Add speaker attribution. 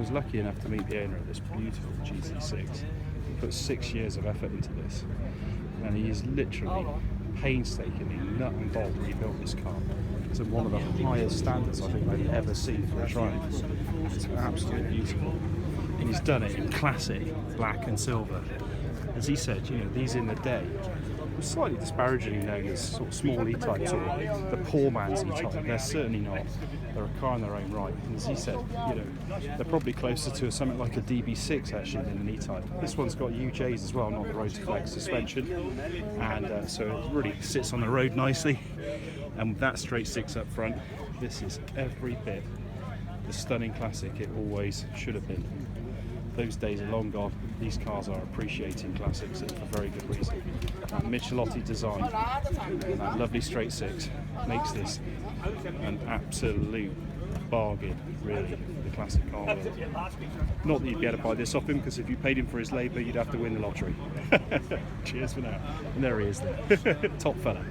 Speaker 1: was lucky enough to meet the owner of this beautiful GT6. He put 6 years of effort into this, and he is literally painstakingly nut and bolt rebuilt this car to one of the highest standards I think I've ever seen for a Triumph. It's absolutely beautiful. And he's done it in classic black and silver. As he said, you know, these in the day were slightly disparagingly known as sort of small E-types or the poor man's E-type. They're certainly not. They're a car in their own right. And as he said, you know, they're probably closer to something like a DB6 actually than an E-type. This one's got UJs as well, not the Rotoflex suspension, and so it really sits on the road nicely. And with that straight six up front, this is every bit the stunning classic it always should have been. Those days are long gone. These cars are appreciating classics for very good reason. That Michelotti design and that lovely straight six makes this an absolute bargain, really, the classic car world. Not that you'd be able to buy this off him, because if you paid him for his labour, you'd have to win the lottery. Cheers for now. And there he is there. Top fella.